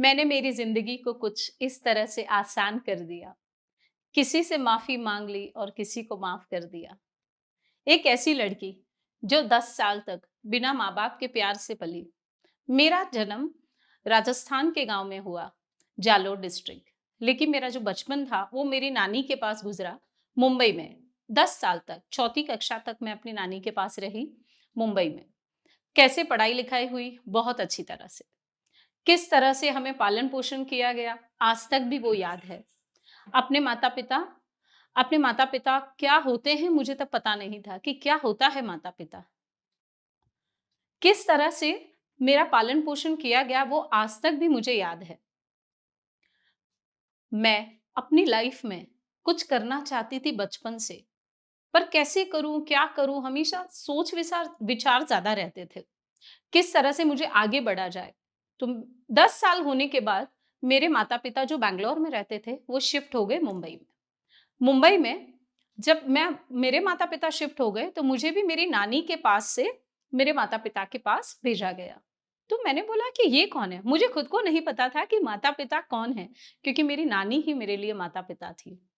मैंने मेरी ज़िंदगी को कुछ इस तरह से आसान कर दिया। किसी से माफ़ी माँग ली और किसी को माफ़ कर दिया। एक ऐसी लड़की जो 10 साल तक बिना माँ-बाप के प्यार से पली। मेरा जन्म राजस्थान के गाँव में हुआ, जालोर डिस्ट्रिक्ट। लेकिन मेरा जो बचपन था वो मेरी नानी के पास गुज़रा मुंबई में। 10 साल तक, चौथी कक्षा तक मैं अपनी नानी के पास रही मुंबई में। कैसे पढ़ाई-लिखाई हुई? बहुत अच्छी तरह से। किस तरह से हमें पालन-पोषण किया गया, आज तक भी वो याद है। अपने माता-पिता अपने माता-पिता क्या होते हैं मुझे तब पता नहीं था कि क्या होता है माता-पिता। किस तरह से मेरा पालन-पोषण किया गया वो आज तक भी मुझे याद है। मैं अपनी लाइफ में कुछ करना चाहती थी बचपन से, पर कैसे करूँ, क्या करूँ? हमेशा सोच विचार विचार ज़्यादा रहते थे। किस तरह से मुझे आगे बढ़ा जाए। तो 10 साल होने के बाद मेरे माता-पिता जो बैंगलोर में रहते थे, वो शिफ्ट हो गए मुंबई में। मुंबई में जब मैं मेरे माता-पिता शिफ्ट हो गए, तो मुझे भी मेरी नानी के पास से मेरे माता-पिता के पास भेजा गया। तो मैंने बोला कि ये कौन है? मुझे खुद को नहीं पता था कि माता-पिता कौन है, क्योंकि मेरी नानी ही मेरे लिए माता-पिता थी।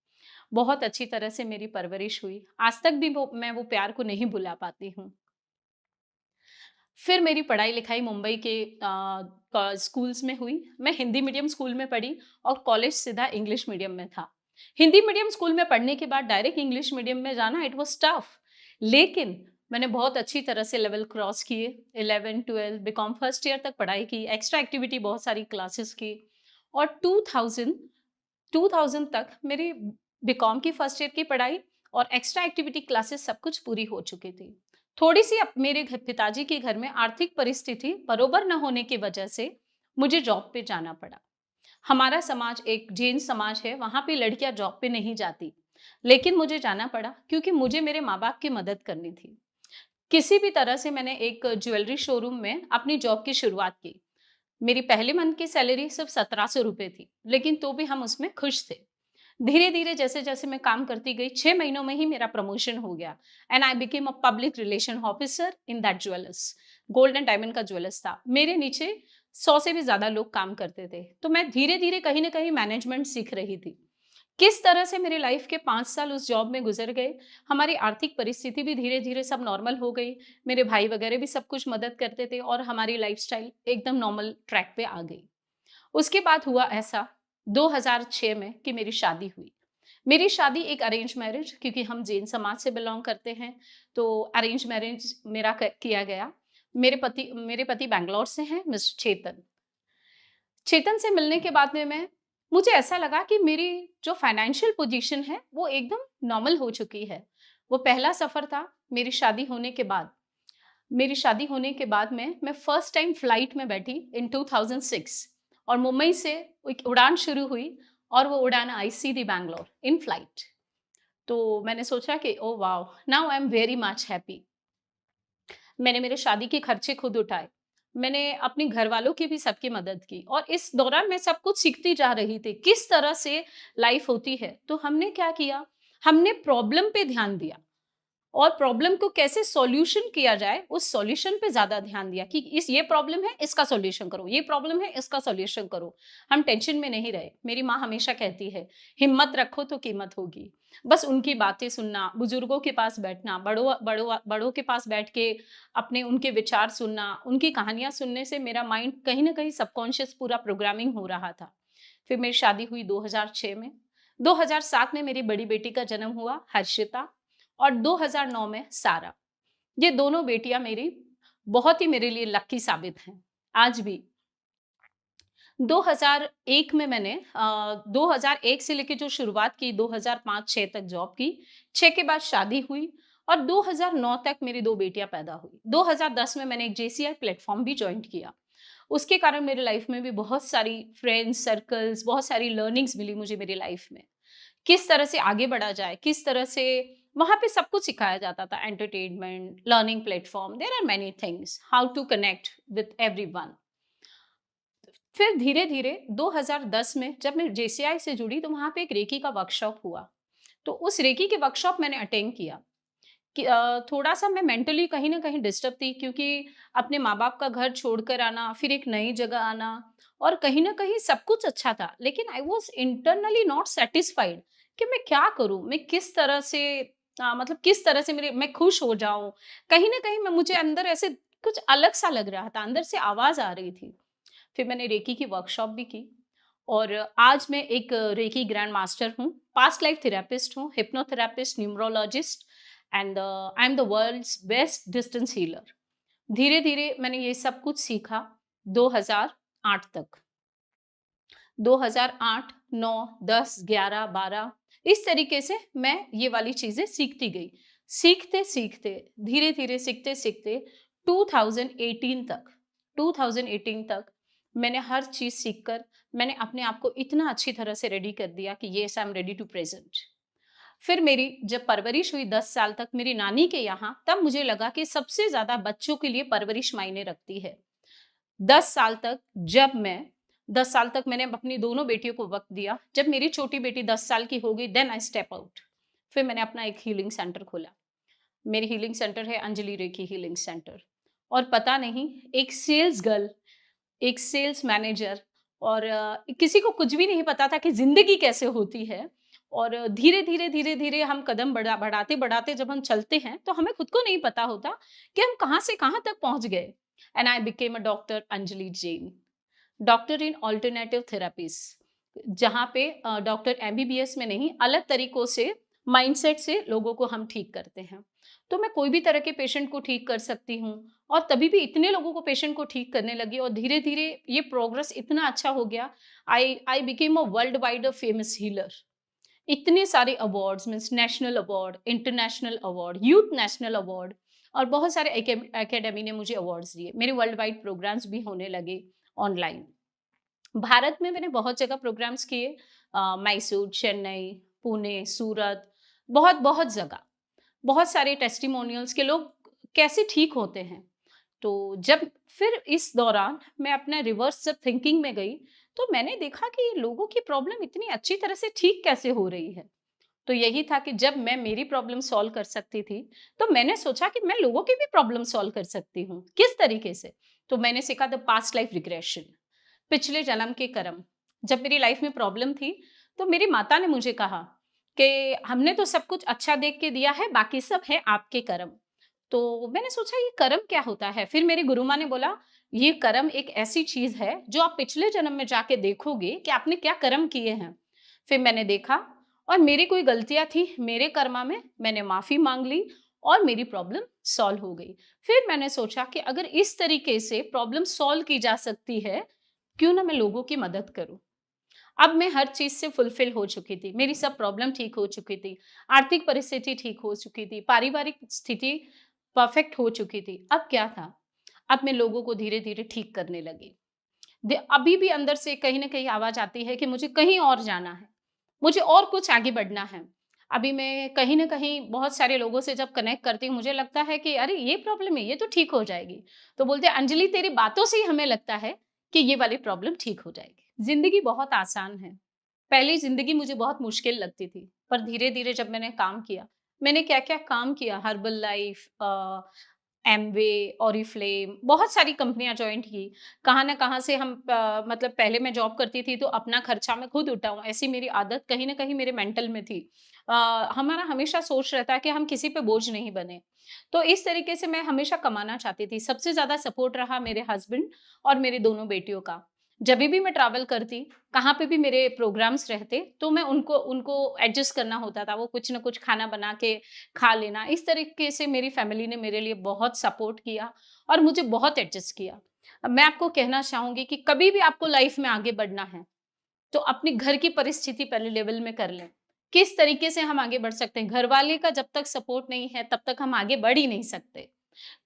बहुत अच्छी तरह से मेरी परवरिश हुई। आज तक भी मैं वो प्यार को नहीं भुला पाती हूँ। फिर मेरी पढ़ाई-लिखाई मुंबई के स्कूल्स में हुई। मैं हिंदी मीडियम स्कूल में पढ़ी और कॉलेज सीधा इंग्लिश मीडियम में था। हिंदी मीडियम स्कूल में पढ़ने के बाद डायरेक्ट इंग्लिश मीडियम में जाना इट वाज़ टफ। लेकिन मैंने बहुत अच्छी तरह से लेवल क्रॉस किए। 11-12 बीकॉम फर्स्ट ईयर तक पढ़ाई की, एक्स्ट्रा एक्टिविटी बहुत सारी क्लासेस की और 2000 तक मेरी बीकॉम की फर्स्ट ईयर की पढ़ाई और एक्स्ट्रा एक्टिविटी क्लासेस सब कुछ पूरी हो चुकी थी। थोड़ी-सी मेरे पिताजी के घर में आर्थिक परिस्थिति बरोबर न होने की वजह से मुझे जॉब पे जाना पड़ा। हमारा समाज एक जैन समाज है, वहाँ पे लड़कियाँ जॉब पे नहीं जाती। लेकिन मुझे जाना पड़ा क्योंकि मुझे मेरे माँ-बाप की मदद करनी थी। किसी भी तरह से मैंने एक ज्वेलरी शोरूम में अपनी जॉब की शुरुआत की। मेरी पहले मंथ की सैलरी सिर्फ ₹1700 थी, लेकिन तो भी हम उसमें खुश थे। धीरे-धीरे जैसे-जैसे मैं काम करती गई, 6 महीनों में ही मेरा प्रमोशन हो गया and I became a public relation officer in that jewellers. Gold and diamond का ज्वेलर्स था। मेरे नीचे 100 से भी ज़्यादा लोग काम करते थे। तो मैं धीरे-धीरे कहीं न कहीं मैनेजमेंट सीख रही थी। किस तरह से मेरे लाइफ के 5 साल उस जॉब में गुज़र गए, हमारी आर्थिक परिस्थिति भी धीरे-धीरे सब नॉर्मल हो गई। मेरे भाई वगैरह भी सब कुछ मदद करते थे और हमारी लाइफ़स्टाइल एकदम नॉर्मल ट्रैक पे आ गई। उसके बाद हुआ ऐसा 2006 में कि मेरी शादी हुई। मेरी शादी एक अरेंज मैरिज क्योंकि हम जैन समाज से बिलॉन्ग करते हैं, तो अरेंज मैरिज मेरा किया गया। मेरे पति बैंगलोर से हैं, मिस्टर चेतन। चेतन से मिलने के बाद में मुझे ऐसा लगा कि मेरी जो फाइनेंशियल पोजीशन है वो एकदम नॉर्मल हो चुकी है। वो पहला सफ़र था मेरी शादी होने के बाद। मेरी शादी होने के बाद में मैं फर्स्ट टाइम फ्लाइट में बैठी इन 2006 और मुंबई से एक उड़ान शुरू हुई और वो उड़ान आई सीधी बैंगलोर इन फ्लाइट। तो मैंने सोचा कि oh wow! Now I am very much happy. मैंने मेरे शादी के खर्चे खुद उठाए। मैंने अपने घरवालों की भी सबकी मदद की और इस दौरान मैं सब कुछ सीखती जा रही थी, किस तरह से लाइफ़ होती है। तो हमने क्या किया, हमने प्रॉब्लम पे ध्यान दिया। और प्रॉब्लम को कैसे सॉल्यूशन किया जाए, उस सॉल्यूशन पे ज़्यादा ध्यान दिया कि इस ये प्रॉब्लम है, इसका सॉल्यूशन करो, ये प्रॉब्लम है, इसका सॉल्यूशन करो। हम टेंशन में नहीं रहे। मेरी माँ हमेशा कहती है, "हिम्मत रखो तो कीमत होगी।" बस उनकी बातें सुनना, बुजुर्गों के पास बैठना, बड़ों के पास बैठ के अपने उनके विचार सुनना, उनकी कहानियाँ सुनने से मेरा माइंड कहीं न कहीं सबकॉन्शियस पूरा प्रोग्रामिंग हो रहा था। फिर मेरी शादी हुई 2006 में। 2007 में मेरी बड़ी बेटी का जन्म हुआ, हर्षिता। और 2009 में सारा। ये दोनों बेटियाँ मेरी बहुत ही मेरे लिए लकी साबित हैं, आज भी। 2001 में 2001 से लेके जो शुरुआत की 2005-6 तक जॉब की, 6 के बाद शादी हुई और 2009 तक मेरी 2 बेटियाँ पैदा हुई। 2010 में मैंने एक जेसीआई प्लेटफ़ॉर्म भी जॉइन किया। उसके कारण मेरी लाइफ़ में भी बहुत सारी फ्रेंड्स, सर्कल्स, बहुत सारी लर्निंग्स मिली मुझे मेरी लाइफ़ में। किस तरह से आगे बढ़ा जाए, किस तरह से वहाँ पे सब कुछ सिखाया जाता था entertainment, learning platform, there are many things, how to connect with everyone. फिर धीरे-धीरे 2010 में जब मैं जेसीआई से जुड़ी तो वहाँ पे एक रेकी का वर्कशॉप हुआ। तो उस रेकी के वर्कशॉप मैंने अटेंड किया। कि थोड़ा-सा मैं मेंटली कहीं न कहीं डिस्टर्ब थी, क्योंकि अपने माँ-बाप का घर छोड़कर आना, फिर एक नई जगह आना, और कहीं न कहीं सब कुछ अच्छा था, लेकिन I was internally not satisfied कि मैं क्या करूँ? मैं किस तरह से मतलब किस तरह से मेरे मैं खुश हो जाऊँ? कहीं न कहीं मैं मुझे अंदर ऐसे कुछ अलग-सा लग रहा था, अंदर से आवाज़ आ रही थी। फिर मैंने रेकी की वर्कशॉप भी की, और आज मैं एक रेकी ग्रैंड मास्टर हूँ, पास्ट लाइफ थेरेपिस्ट हूँ, hypnotherapist, numerologist, and I am the world's best distance healer. धीरे-धीरे मैंने ये सब कुछ सीखा 2008 तक। 2008, 9, 10, 11, 12 इस तरीके से मैं ये वाली चीज़ें सीखती गई। सीखते-सीखते, धीरे-धीरे सीखते-सीखते 2018 तक 2018 तक मैंने हर चीज़ सीखकर मैंने अपने आप को इतना अच्छी तरह से रेडी कर दिया कि yes I am ready to present. फिर मेरी जब परवरिश हुई 10 साल तक मेरी नानी के यहाँ, तब मुझे लगा कि सबसे ज़्यादा बच्चों के लिए परवरिश मायने रखती है। 10 साल तक जब मैं 10 साल तक मैंने अपनी दोनों बेटियों को वक़्त दिया। जब मेरी छोटी बेटी 10 साल की हो गई, देन आई स्टेप आउट। फिर मैंने अपना एक हीलिंग सेंटर खोला। मेरी हीलिंग सेंटर है अंजलि रेकी हीलिंग सेंटर। और पता नहीं, एक सेल्स गर्ल, एक सेल्स मैनेजर, और किसी को कुछ भी नहीं पता था कि ज़िंदगी कैसे होती है। और धीरे-धीरे, धीरे-धीरे हम कदम बढ़ाते-बढ़ाते जब हम चलते हैं, तो हमें खुद को नहीं पता होता कि हम कहाँ से कहाँ तक पहुँच गए। And I became a doctor Anjali Jain, doctor in alternative therapies, जहाँ पे डॉक्टर एमबीबीएस में नहीं, अलग तरीकों से माइंडसेट से लोगों को हम ठीक करते हैं। तो मैं कोई भी तरह के पेशेंट को ठीक कर सकती हूँ, और तभी भी इतने लोगों को पेशेंट को ठीक करने लगी, और धीरे-धीरे ये प्रोग्रेस इतना अच्छा हो गया, I became a world wide famous healer. इतने सारे awards means national award, international award, youth national award, और बहुत सारे एकेडमी ने मुझे अवार्ड्स दिए। मेरे वर्ल्ड वाइड प्रोग्राम्स भी होने लगे ऑनलाइन। भारत में मैंने बहुत जगह प्रोग्राम्स किए, मैसूर, चेन्नई, पुणे, सूरत, बहुत-बहुत जगह। बहुत सारे टेस्टिमोनियल्स के लोग कैसे ठीक होते हैं। तो जब फिर इस दौरान मैं अपना रिवर्स जब थिंकिंग में गई, तो मैंने देखा कि ये लोगों की प्रॉब्लम इतनी अच्छी तरह से ठीक कैसे हो रही है। तो यही था कि जब मैं मेरी प्रॉब्लम सॉल्व कर सकती थी, तो मैंने सोचा कि मैं लोगों की भी प्रॉब्लम सॉल्व कर सकती हूँ। किस तरीके से? तो मैंने सीखा द पास्ट लाइफ रिग्रेशन, पिछले जन्म के कर्म। जब मेरी लाइफ में प्रॉब्लम थी, तो मेरी माता ने मुझे कहा कि हमने तो सब कुछ अच्छा देख के दिया है, बाकी सब है आपके कर्म। तो मैंने सोचा ये कर्म क्या होता है? फिर मेरी गुरुमाँ ने बोला, ये कर्म एक ऐसी चीज़ है जो आप पिछले जन्म में जाके देखोगे कि आपने क्या कर्म किए हैं। फिर मैंने देखा, और मेरी कोई गलतियाँ थी मेरे कर्मा में, मैंने माफ़ी माँग ली, और मेरी प्रॉब्लम सॉल्व हो गई। फिर मैंने सोचा कि अगर इस तरीके से प्रॉब्लम सॉल्व की जा सकती है, क्यों ना मैं लोगों की मदद करूँ। अब मैं हर चीज़ से फुलफ़िल हो चुकी थी, मेरी सब प्रॉब्लम ठीक हो चुकी थी, आर्थिक परिस्थिति ठीक हो चुकी थी, पारिवारिक स्थिति परफ़ेक्ट हो चुकी थी। अब क्या था? अब मैं लोगों को धीरे-धीरे ठीक करने लगी। अभी भी अंदर से कहीं न कहीं आवाज़ आती है कि मुझे कहीं और जाना है, मुझे और कुछ आगे बढ़ना है। अभी मैं कहीं न कहीं बहुत सारे लोगों से जब कनेक्ट करती हूँ, मुझे लगता है कि अरे! ये प्रॉब्लम है, ये तो ठीक हो जाएगी। तो बोलते हैं, "अंजलि, तेरी बातों से ही हमें लगता है कि ये वाली प्रॉब्लम ठीक हो जाएगी।" ज़िंदगी बहुत आसान है। पहली ज़िंदगी मुझे बहुत मुश्किल लगती थी, पर धीरे-धीरे जब मैंने काम किया, मैंने क्या-क्या काम किया, हर्बल लाइफ, एमवे, ऑरिफ्लेम, बहुत सारी कंपनियाँ जॉइन की। कहाँ न कहाँ से हम मतलब पहले मैं जॉब करती थी तो अपना खर्चा मैं खुद उठाऊँ, ऐसी मेरी आदत कहीं न कहीं मेरे मेंटल में थी। हमारा हमेशा सोच रहता है कि हम किसी पे बोझ नहीं बने। तो इस तरीके से मैं हमेशा कमाना चाहती थी। सबसे ज़्यादा सपोर्ट रहा मेरे हस्बैंड और मेरी दोनों बेटियों का। जभी भी मैं ट्रैवल करती, कहाँ पे भी मेरे प्रोग्राम्स रहते, तो मैं उनको उनको एडजस्ट करना होता था। वो कुछ न कुछ खाना बना के खा लेना। इस तरीके से मेरी फैमिली ने मेरे लिए बहुत सपोर्ट किया और मुझे बहुत एडजस्ट किया। अब मैं आपको कहना चाहूँगी कि कभी भी आपको लाइफ में आगे बढ़ना है, तो अपने घर की परिस्थिति पहले लेवल में कर लें। किस तरीके से हम आगे बढ़ सकते हैं? घरवाले का जब तक सपोर्ट नहीं है, तब तक हम आगे बढ़ ही नहीं सकते।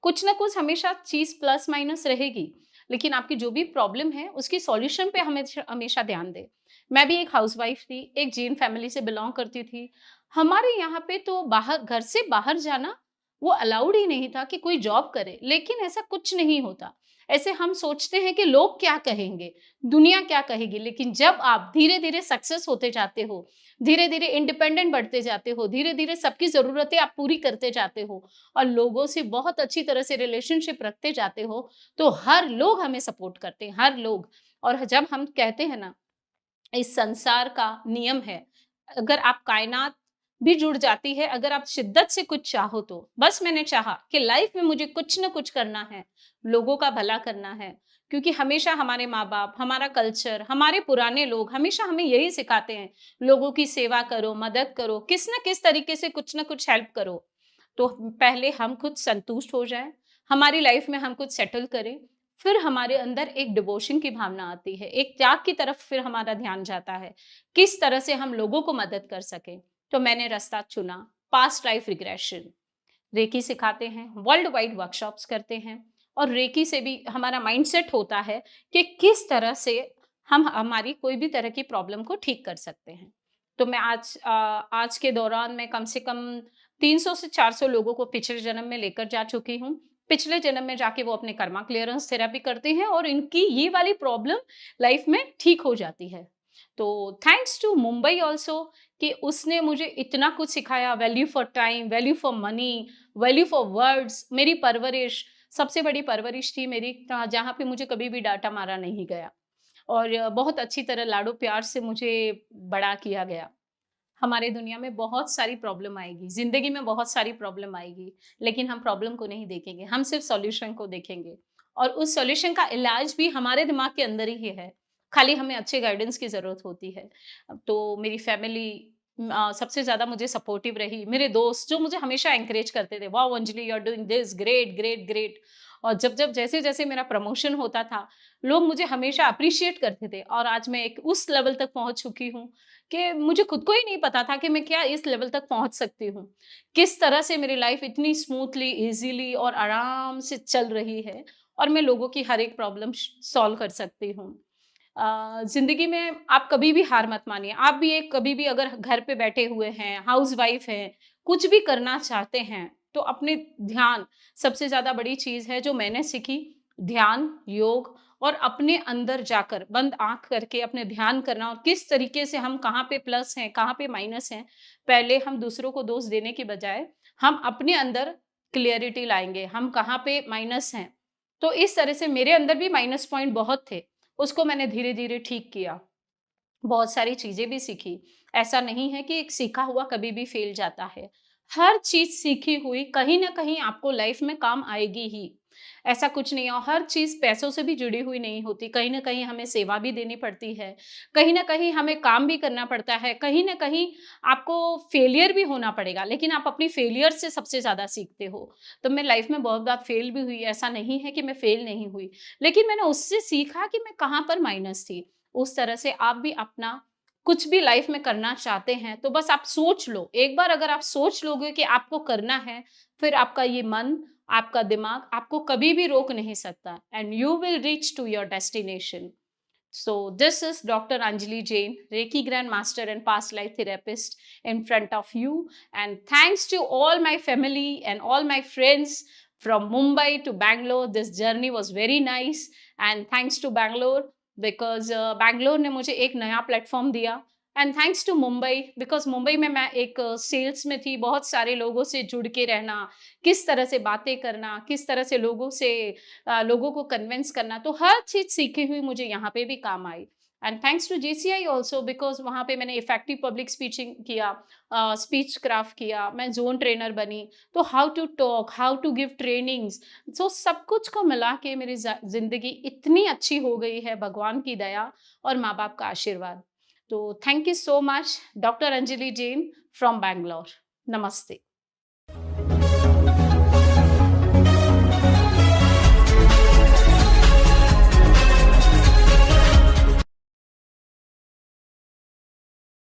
कुछ ना कुछ हमेशा चीज़ प्लस माइनस रहेगी, लेकिन आपकी जो भी प्रॉब्लम है, उसकी सॉल्यूशन पे हमेशा हमेशा ध्यान दें। मैं भी एक हाउसवाइफ थी, एक जैन फैमिली से बिलॉन्ग करती थी। हमारे यहाँ पे तो बाहर घर से बाहर जाना वो अलाउड ही नहीं था कि कोई जॉब करे। लेकिन ऐसा कुछ नहीं होता। ऐसे हम सोचते हैं कि लोग क्या कहेंगे, दुनिया क्या कहेगी, लेकिन जब आप धीरे-धीरे सक्सेस होते जाते हो, धीरे-धीरे इंडिपेंडेंट बढ़ते जाते हो, धीरे-धीरे सबकी ज़रूरतें आप पूरी करते जाते हो और लोगों से बहुत अच्छी तरह से रिलेशनशिप रखते जाते हो, तो हर लोग हमें सपोर्ट करते हैं, हर लोग। और जब हम कहते हैं ना, इस संसार का नियम है, अगर आप कायनात भी जुड़ जाती है, अगर आप शिद्दत से कुछ चाहो तो। बस मैंने चाहा कि लाइफ में मुझे कुछ न कुछ करना है, लोगों का भला करना है, क्योंकि हमेशा हमारे माँ-बाप, हमारा कल्चर, हमारे पुराने लोग हमेशा हमें यही सिखाते हैं, लोगों की सेवा करो, मदद करो, किस न किस तरीके से कुछ न कुछ हेल्प करो। तो पहले हम खुद संतुष्ट हो जाएँ, हमारी लाइफ में हम कुछ सेटल करें, फिर हमारे अंदर एक डिवोशन की भावना आती है, एक त्याग की तरफ फिर हमारा ध्यान जाता है, किस तरह से हम लोगों को मदद कर सकें। तो मैंने रास्ता चुना, पास्ट लाइफ रिग्रेशन। रेकी सिखाते हैं, वर्ल्ड वाइड वर्कशॉप्स करते हैं और रेकी से भी हमारा माइंडसेट होता है कि किस तरह से हम हमारी कोई भी तरह की प्रॉब्लम को ठीक कर सकते हैं। तो मैं आज के दौरान मैं कम से कम 300 से 400 लोगों को पिछले जन्म में लेकर जा चुकी हूँ। पिछले जन्म में जाके वो अपने कर्मा क्लियरेंस थेरेपी करते हैं और इनकी ये वाली प्रॉब्लम लाइफ में ठीक हो जाती है। तो थैंक्स टू मुंबई ऑल्सो कि उसने मुझे इतना कुछ सिखाया, value for time, value for money, value for words. मेरी परवरिश, सबसे बड़ी परवरिश थी मेरी, जहाँ पे मुझे कभी भी डाँटा मारा नहीं गया और बहुत अच्छी तरह लाडो प्यार से मुझे बड़ा किया गया। हमारे दुनिया में बहुत सारी प्रॉब्लम आएगी, ज़िंदगी में बहुत सारी प्रॉब्लम आएगी, लेकिन हम प्रॉब्लम को नहीं देखेंगे, हम सिर्फ़ सॉल्यूशन को देखेंगे और उस सॉल्यूशन का इलाज भी हमारे दिमाग के अंदर ही है, खाली हमें अच्छे गाइडेंस की ज़रूरत होती है। तो मेरी फैमिली सबसे ज़्यादा मुझे सपोर्टिव रही, मेरे दोस्त जो मुझे हमेशा एनकरेज करते थे, wow Anjali you are doing this, great, great, great. और जब जैसे-जैसे मेरा प्रमोशन होता था, लोग मुझे हमेशा एप्रिशिएट करते थे और आज मैं एक उस लेवल तक पहुँच चुकी हूँ कि मुझे खुद को ही नहीं पता था कि मैं क्या इस लेवल तक पहुँच सकती हूँ। किस तरह से मेरी लाइफ इतनी स्मूथली, ईज़िली और आराम से चल रही है और मैं लोगों की हर एक प्रॉब्लम सॉल्व कर सकती हूँ। ज़िंदगी में आप कभी भी हार मत मानिए। आप भी एक कभी भी अगर घर पे बैठे हुए हैं, हाउसवाइफ हैं, कुछ भी करना चाहते हैं, तो अपने ध्यान सबसे ज़्यादा बड़ी चीज़ है जो मैंने सीखी, ध्यान, योग और अपने अंदर जाकर बंद आँख करके अपने ध्यान करना और किस तरीके से हम कहाँ पे प्लस हैं, कहाँ पे माइनस हैं। पहले हम दूसरों को दोष देने की बजाय हम अपने अंदर क्लैरिटी लाएँगे, हम कहाँ पे माइनस हैं। तो इस तरह से मेरे अंदर भी माइनस पॉइंट बहुत थे, उसको मैंने धीरे-धीरे ठीक किया। बहुत सारी चीज़ें भी सीखी। ऐसा नहीं है कि एक सीखा हुआ कभी भी फ़ेल जाता है। हर चीज़ सीखी हुई कहीं न कहीं आपको लाइफ़ में काम आएगी ही। ऐसा कुछ नहीं है और हर चीज़ पैसों से भी जुड़ी हुई नहीं होती। कहीं न कहीं हमें सेवा भी देनी पड़ती है। कहीं न कहीं हमें काम भी करना पड़ता है। कहीं न कहीं आपको फेलियर भी होना पड़ेगा, लेकिन आप अपनी फेलियर से सबसे ज़्यादा सीखते हो। तो मैं लाइफ़ में बहुत बार फेल भी हुई, ऐसा नहीं है कि मैं फेल नहीं हुई। लेकिन मैंने उससे सीखा कि मैं कहाँ पर माइनस थी। उस तरह से आप भी अपना कुछ भी लाइफ में करना चाहते हैं तो बस आप सोच लो। एक बार अगर आप सोच लोगे कि आपको करना है, फिर आपका ये मन, आपका दिमाग आपको कभी भी रोक नहीं सकता and you will reach to your destination. So this is Dr. Anjali Jain, Reiki Grand Master and Past Life Therapist in front of you. And thanks to all my family and all my friends from Mumbai to Bangalore. This journey was very nice. And thanks to Bangalore because Bangalore ने मुझे एक नया platform दिया and thanks to Mumbai because Mumbai में मैं एक sales में थी, बहुत सारे लोगों से जुड़ के रहना, किस तरह से बातें करना, किस तरह से लोगों को कन्विंस करना, तो हर चीज़ सीखी हुई मुझे यहाँ पे भी काम आई। And thanks to GCI also because वहाँ पे मैंने इफेक्टिव पब्लिक स्पीचिंग किया, स्पीच क्राफ्ट किया, मैं जोन ट्रेनर बनी। तो how to talk, how to give trainings, so सब कुछ को मिला के मेरी ज़िंदगी इतनी अच्छी हो गई है, भगवान की दया और माँ बाप का आशीर्वाद। तो thank you so much, doctor Anjali Jain from Bangalore. नमस्ते।